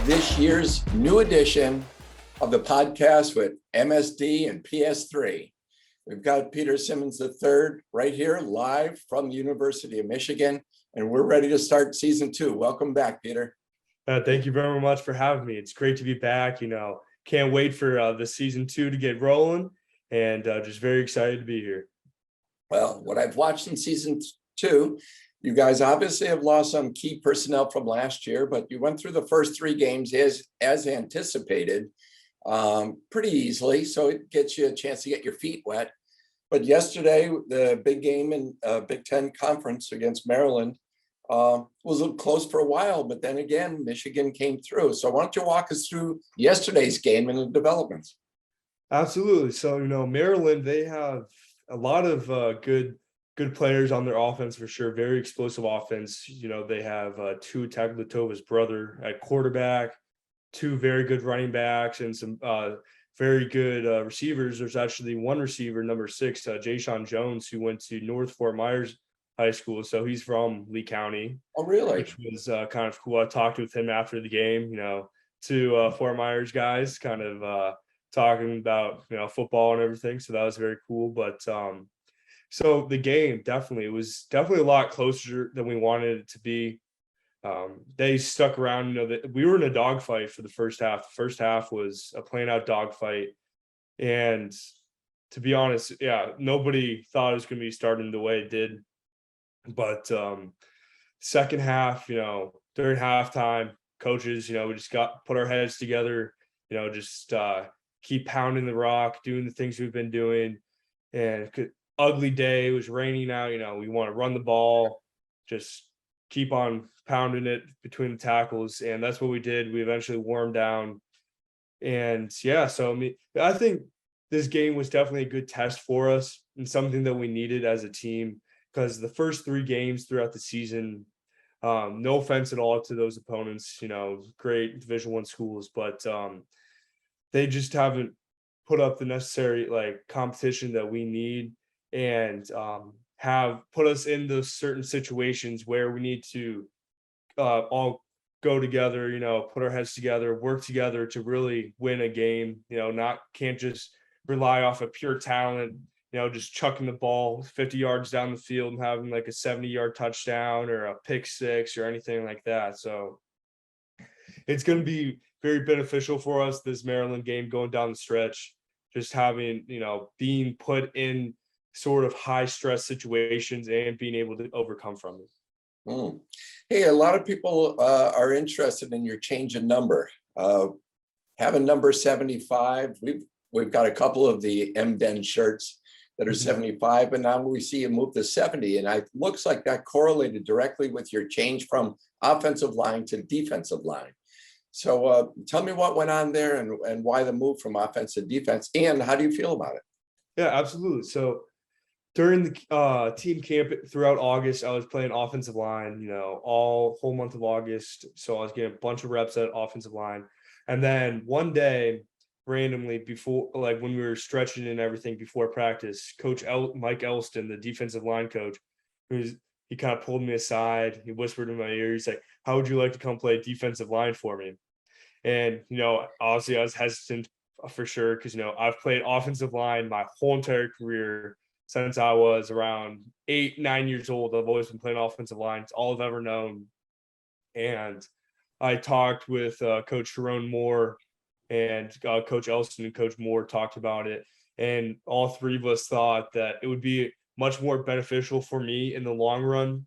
this year's new edition of the podcast with MSD and PS3. We've got Peter Simmons III right here live from the University of Michigan, and we're ready to start season 2. Welcome back, Peter. Thank you very much for having me. It's great to be back. Can't wait for the season 2 to get rolling, and just very excited to be here. Well, what I've watched in season 2, you guys obviously have lost some key personnel from last year, but you went through the first 3 games as anticipated pretty easily. So it gets you a chance to get your feet wet. But yesterday, the big game in Big Ten Conference against Maryland was close for a while, but then again, Michigan came through. So why don't you walk us through yesterday's game and the developments? Absolutely. So, Maryland, they have a lot of good players on their offense for sure. Very explosive offense. They have Tua Tagovailoa's brother at quarterback, 2 very good running backs, and some very good receivers. There's actually one receiver, number 6, Jayshon Jones, who went to North Fort Myers High School. So he's from Lee County. Oh, really? Which was kind of cool. I talked with him after the game, two Fort Myers guys kind of talking about, football and everything. So that was very cool. But so the game it was definitely a lot closer than we wanted it to be. They stuck around, we were in a dogfight for the first half. The first half was a plain out dogfight. And to be honest, nobody thought it was going to be starting the way it did. But second half, during halftime, coaches, we just put our heads together, just keep pounding the rock, doing the things we've been doing. And ugly day, it was raining out, we want to run the ball, just keep on pounding it between the tackles. And that's what we did. We eventually warmed down. And so I think this game was definitely a good test for us and something that we needed as a team, because the first 3 games throughout the season, no offense at all to those opponents, great Division I schools, but they just haven't put up the necessary competition that we need, and have put us in those certain situations where we need to all go together, put our heads together, work together to really win a game. Can't just rely off of pure talent, just chucking the ball 50 yards down the field and having like a 70-yard touchdown or a pick 6 or anything like that. So it's going to be very beneficial for us, this Maryland game going down the stretch, just having, being put in sort of high stress situations and being able to overcome from it. Hey, a lot of people are interested in your change in number. Having number 75, we've got a couple of the MSD shirts that are 75, but now we see you move to 70, and it looks like that correlated directly with your change from offensive line to defensive line. So tell me what went on there and why the move from offense to defense, and how do you feel about it? Yeah, absolutely. So during the team camp throughout August, I was playing offensive line, whole month of August. So I was getting a bunch of reps at offensive line. And then one day, randomly, before, when we were stretching and everything before practice, Coach Mike Elston, the defensive line coach, he kind of pulled me aside. He whispered in my ear. He's like, "How would you like to come play defensive line for me?" And, obviously I was hesitant for sure, because, I've played offensive line my whole entire career. Since I was around 8-9 years old, I've always been playing offensive line. It's all I've ever known. And I talked with Coach Sharon Moore, and Coach Elston and Coach Moore talked about it. And all 3 of us thought that it would be much more beneficial for me in the long run,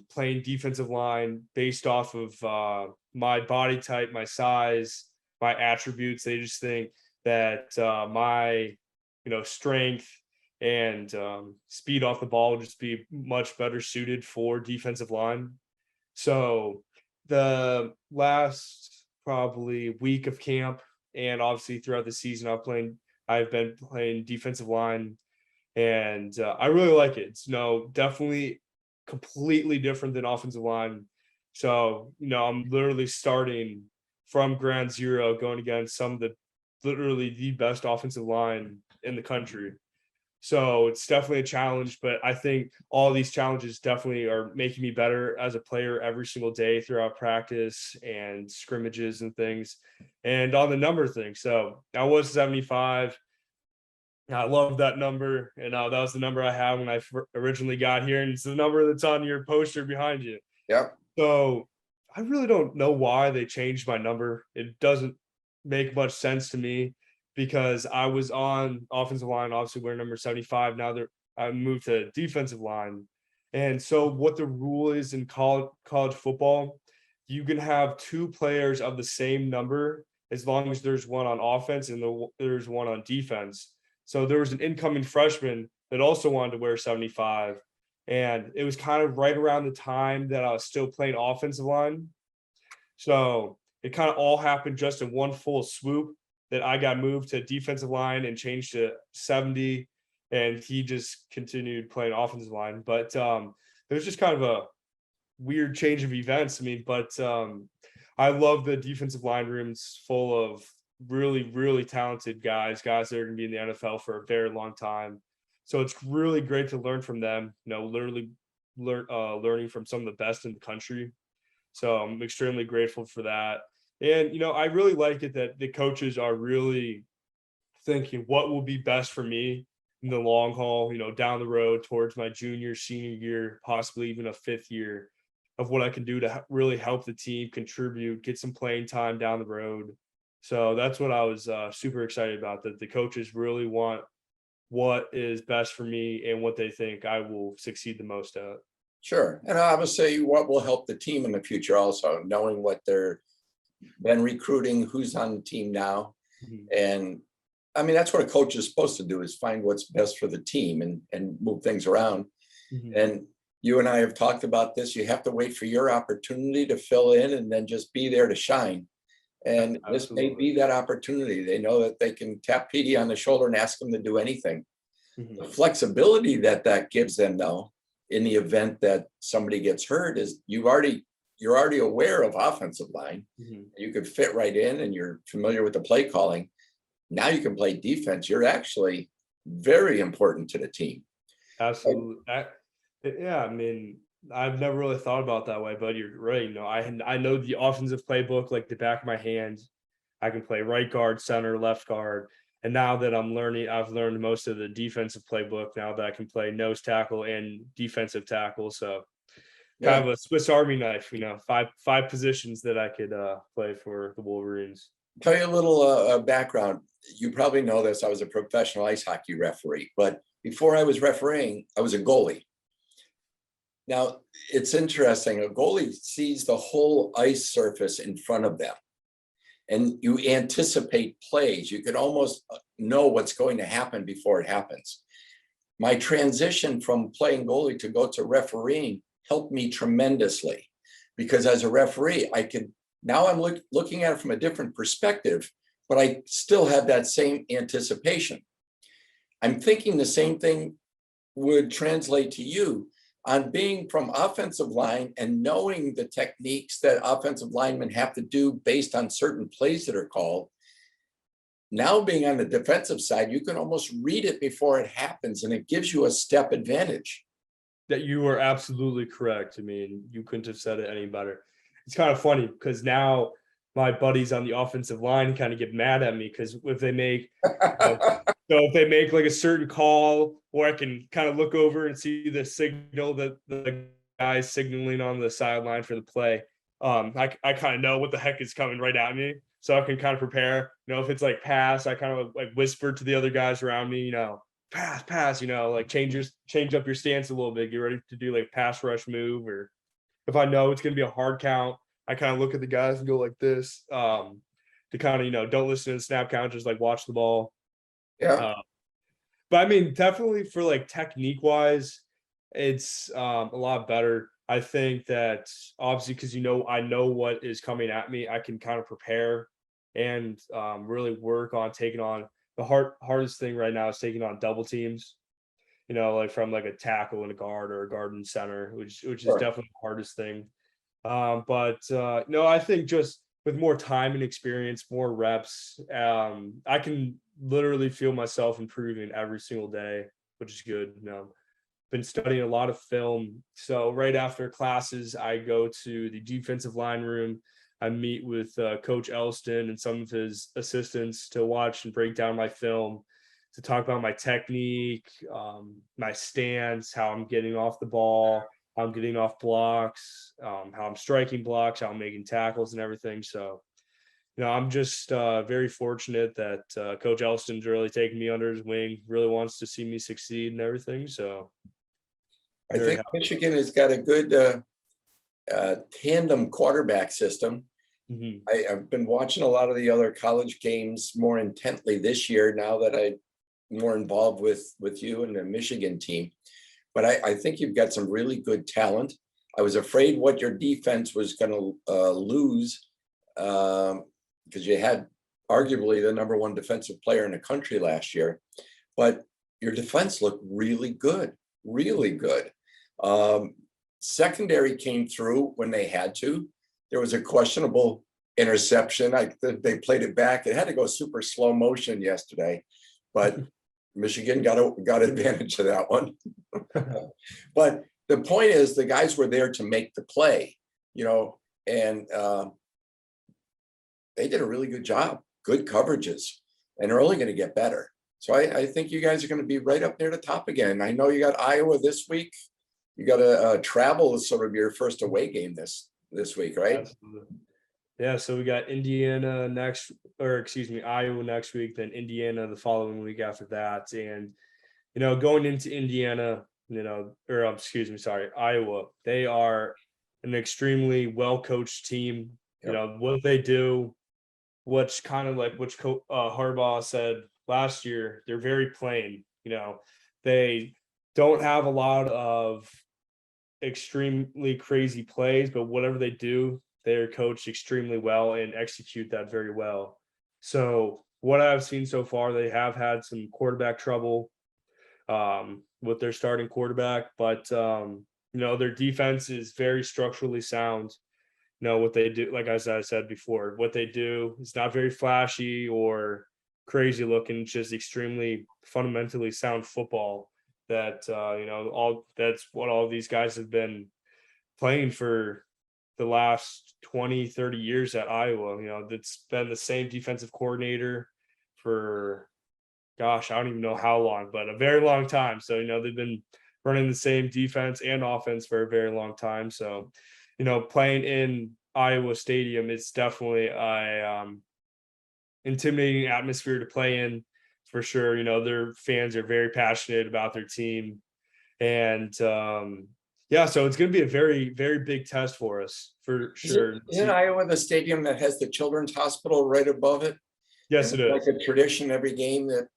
playing defensive line based off of my body type, my size, my attributes. They just think that my, strength and speed off the ball would just be much better suited for defensive line. So the last probably week of camp, and obviously throughout the season, I've been playing defensive line, and I really like it. It's definitely completely different than offensive line. So I'm literally starting from ground zero, going against some of the literally the best offensive line in the country. So it's definitely a challenge, but I think all these challenges definitely are making me better as a player every single day throughout practice and scrimmages and things. And on the number thing, so I was 75. I love that number, and that was the number I had when I originally got here, and it's the number that's on your poster behind you. Yep. So I really don't know why they changed my number. It doesn't make much sense to me because I was on offensive line, obviously we're number 75. Now I moved to defensive line. And so what the rule is in college football, you can have two players of the same number as long as there's one on offense and there's one on defense. So there was an incoming freshman that also wanted to wear 75. And it was kind of right around the time that I was still playing offensive line. So it kind of all happened just in one full swoop that I got moved to defensive line and changed to 70. And he just continued playing offensive line. But it was just kind of a weird change of events. I mean, but I love the defensive line rooms full of really, really talented guys that are going to be in the NFL for a very long time. So it's really great to learn from them, literally learning from some of the best in the country. So I'm extremely grateful for that. And, I really like it that the coaches are really thinking what will be best for me in the long haul, down the road towards my junior, senior year, possibly even a fifth year of what I can do to really help the team contribute, get some playing time down the road. So that's what I was super excited about, that the coaches really want what is best for me and what they think I will succeed the most at. Sure. And obviously what will help the team in the future also, knowing what they're been recruiting, who's on the team now. Mhm. And I mean, that's what a coach is supposed to do, is find what's best for the team and move things around. Mhm. And you and I have talked about this. You have to wait for your opportunity to fill in and then just be there to shine. And this may Absolutely. be that opportunity. They know that they can tap PD on the shoulder and ask him to do anything. The Mhm. flexibility that gives them, though, in the event that somebody gets hurt, is you're already aware of offensive line. Mhm. You could fit right in and you're familiar with the play calling. Now you can play defense. You're actually very important to the team. Absolutely. Yeah, I mean, I've never really thought about it that way, but you're right. I know the offensive playbook like the back of my hand. I can play right guard, center, left guard. And now that I've learned most of the defensive playbook now that I can play nose tackle and defensive tackle. So kind Yeah. of a Swiss Army knife, five positions that I could play for the Wolverines. Tell you a little background. You probably know this. I was a professional ice hockey referee, but before I was refereeing, I was a goalie. Now, it's interesting. A goalie sees the whole ice surface in front of them, and you anticipate plays. You can almost know what's going to happen before it happens. My transition from playing goalie to go to refereeing helped me tremendously, because as a referee, I could now I'm looking at it from a different perspective, but I still have that same anticipation. I'm thinking the same thing would translate to you on being from offensive line and knowing the techniques that offensive linemen have to do based on certain plays that are called. Now being on the defensive side, you can almost read it before it happens, and it gives you a step advantage. That you are absolutely correct. I mean, you couldn't have said it any better. It's kind of funny because now my buddies on the offensive line kind of get mad at me because if they make, you know, so if they make like a certain call, or I can kind of look over and see the signal that the guy's signaling on the sideline for the play. I kind of know what the heck is coming right at me, so I can kind of prepare. If it's like pass, I kind of like whisper to the other guys around me, pass, like change up your stance a little bit, get ready to do like pass rush move. Or if I know it's going to be a hard count, I kind of look at the guys and go like this, to kind of, don't listen to the snap count, just like watch the ball. Yeah. Uh, but I mean, definitely for like technique wise, it's a lot better. I think that obviously, because I know what is coming at me, I can kind of prepare and really work on taking on the hardest thing right now is taking on double teams. Like from like a tackle and a guard, or a guard and center, which is Sure. definitely the hardest thing. But no, I think just with more time and experience, more reps, I can literally feel myself improving every single day. which is good. Been studying a lot of film. So right after classes, I go to the defensive line room. I meet with Coach Elston and some of his assistants to watch and break down my film, to talk about my technique, my stance, how I'm getting off the ball, how I'm getting off blocks, how I'm striking blocks, how I'm making tackles and everything. So, I'm just very fortunate that Coach Elston's really taking me under his wing, really wants to see me succeed and everything. So I think Michigan has got a good tandem quarterback system. Mhm. I've been watching a lot of the other college games more intently this year now that I'm more involved with you and the Michigan team. But I think you've got some really good talent. I was afraid what your defense was going to lose because you had arguably the number one defensive player in the country last year. But your defense looked really good, really good. Secondary came through when they had to. There was a questionable interception. They played it back. It had to go super slow motion yesterday, but Michigan got advantage of that one. But the point is, the guys were there to make the play, and they did a really good job, good coverages, and they're only going to get better. So I think you guys are going to be right up near the top again. I know you got Iowa this week. You got to travel as sort of your first away game this week, right? Absolutely. Yeah, so we got Iowa next week, then Indiana the following week after that. And, going into Iowa, they are an extremely well-coached team. Yep. What they do, which kind of like Harbaugh said last year, they're very plain. They don't have a lot of extremely crazy plays, but whatever they do, they're coached extremely well and execute that very well. So what I've seen so far, they have had some quarterback trouble with their starting quarterback, but their defense is very structurally sound. What they do, like as I said before, what they do is not very flashy or crazy looking, just extremely fundamentally sound football that that's what all these guys have been playing for the last 20-30 years at Iowa. It's been the same defensive coordinator for, gosh, I don't even know how long, but a very long time. So, they've been running the same defense and offense for a very long time. So, playing in Iowa Stadium, it's definitely a intimidating atmosphere to play in for sure. Their fans are very passionate about their team. And so it's going to be a very, very big test for us for sure. Isn't Iowa the stadium that has the Children's Hospital right above it? Yes, it is. Like a tradition every game that.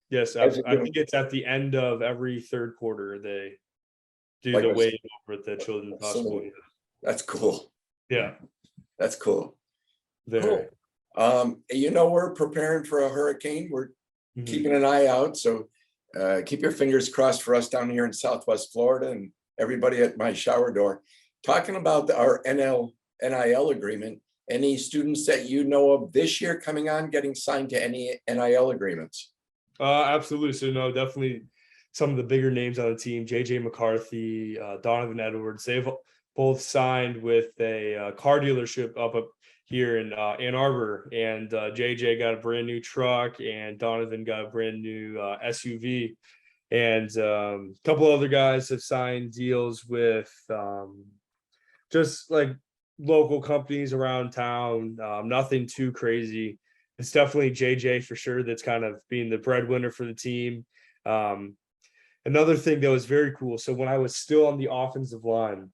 Yes, I think it's at the end of every third quarter they do like the wave over at the Children's Hospital. That's cool. Yeah, that's cool. Very. Cool. We're preparing for a hurricane. We're keeping an eye out. So keep your fingers crossed for us down here in Southwest Florida and everybody at my shower door. Talking about our NIL agreement, any students that you know of this year coming on getting signed to any NIL agreements? Absolutely. So no, definitely some of the bigger names on the team, JJ McCarthy, Donovan Edwards, they've both signed with a car dealership up here in Ann Arbor, and JJ got a brand new truck and Donovan got a brand new SUV, and a couple other guys have signed deals with just like local companies around town, nothing too crazy. It's definitely JJ for sure that's kind of being the breadwinner for the team. Another thing that was very cool, so when I was still on the offensive line,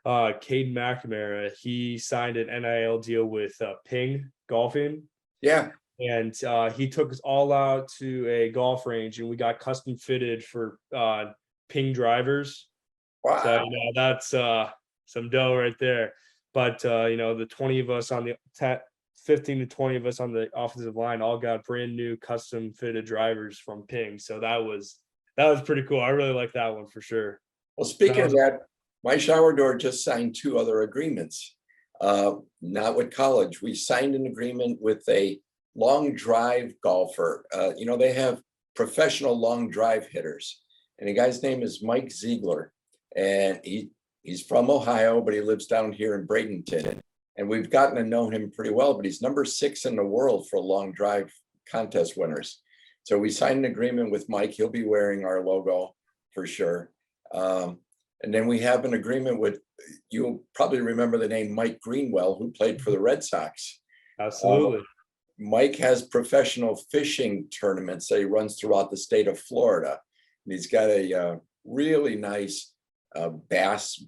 Caden McNamara, he signed an NIL deal with Ping Golfing. Yeah. And he took us all out to a golf range and we got custom fitted for Ping drivers. Wow. So, that's some dough right there. But, the 20 of us on the 15 to 20 of us on the offensive line all got brand new custom fitted drivers from Ping. So that was pretty cool. I really like that one for sure. Well, speaking of that, my shower door just signed 2 other agreements, not with college. We signed an agreement with a long drive golfer. They have professional long drive hitters. And the guy's name is Mike Ziegler. And he's from Ohio, but he lives down here in Bradenton. And we've gotten to know him pretty well, but he's number 6 in the world for long drive contest winners. So we signed an agreement with Mike. He'll be wearing our logo for sure. And then we have an agreement with, you'll probably remember the name Mike Greenwell, who played for the Red Sox. Absolutely. Mike has professional fishing tournaments that he runs throughout the state of Florida. And he's got a really nice bass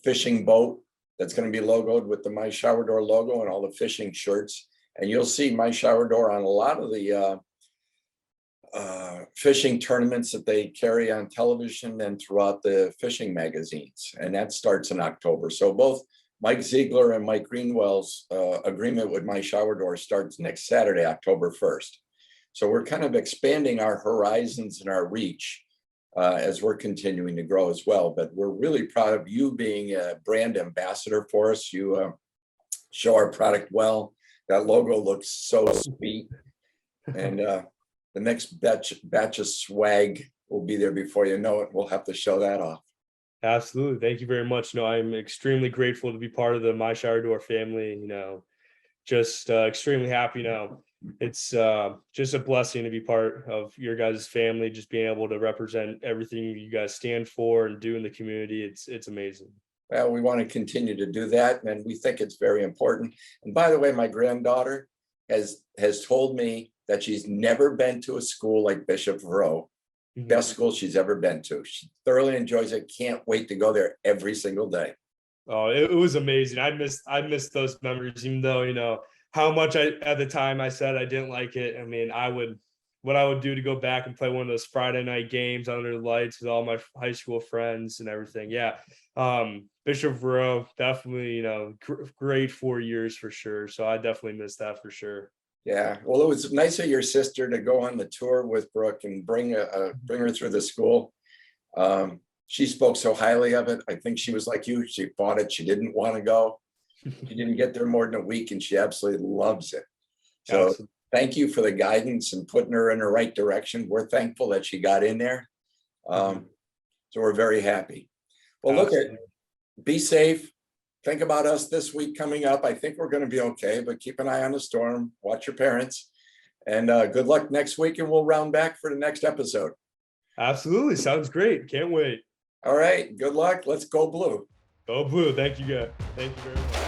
fishing boat that's going to be logoed with the My Shower Door logo and all the fishing shirts. And you'll see My Shower Door on a lot of the fishing tournaments that they carry on television and throughout the fishing magazines. And that starts in October. So both Mike Ziegler and Mike Greenwell's agreement with My Shower Door starts next Saturday, October 1st. So we're kind of expanding our horizons and our reach as we're continuing to grow as well. But we're really proud of you being a brand ambassador for us. You show our product well. That logo looks so sweet. And the next batch of swag will be there before you know it. We'll have to show that off. Absolutely. Thank you very much. No, I'm extremely grateful to be part of the My Shower Door family, just extremely happy. It's just a blessing to be part of your guys' family, just being able to represent everything you guys stand for and do in the community. It's amazing. Well, we want to continue to do that, and we think it's very important. And by the way, my granddaughter has told me that she's never been to a school like Bishop Verot. Best school she's ever been to. She thoroughly enjoys it. Can't wait to go there every single day. Oh, it was amazing. I missed those memories, even though, how much at the time I said I didn't like it. I mean, what I would do to go back and play one of those Friday night games under the lights with all my high school friends and everything. Yeah. Bishop Verot, definitely, great 4 years for sure. So I definitely missed that for sure. Yeah, well, it was nice of your sister to go on the tour with Brooke and bring her through the school. She spoke so highly of it. I think she was like you. She fought it. She didn't want to go. She didn't get there more than a week, and she absolutely loves it. So thank you for the guidance and putting her in the right direction. We're thankful that she got in there. So we're very happy. Well, be safe. Think about us this week coming up. I think we're going to be okay, but keep an eye on the storm. Watch your parents. And good luck next week, and we'll round back for the next episode. Absolutely. Sounds great. Can't wait. All right. Good luck. Let's go Blue. Go Blue. Thank you, guys. Thank you very much.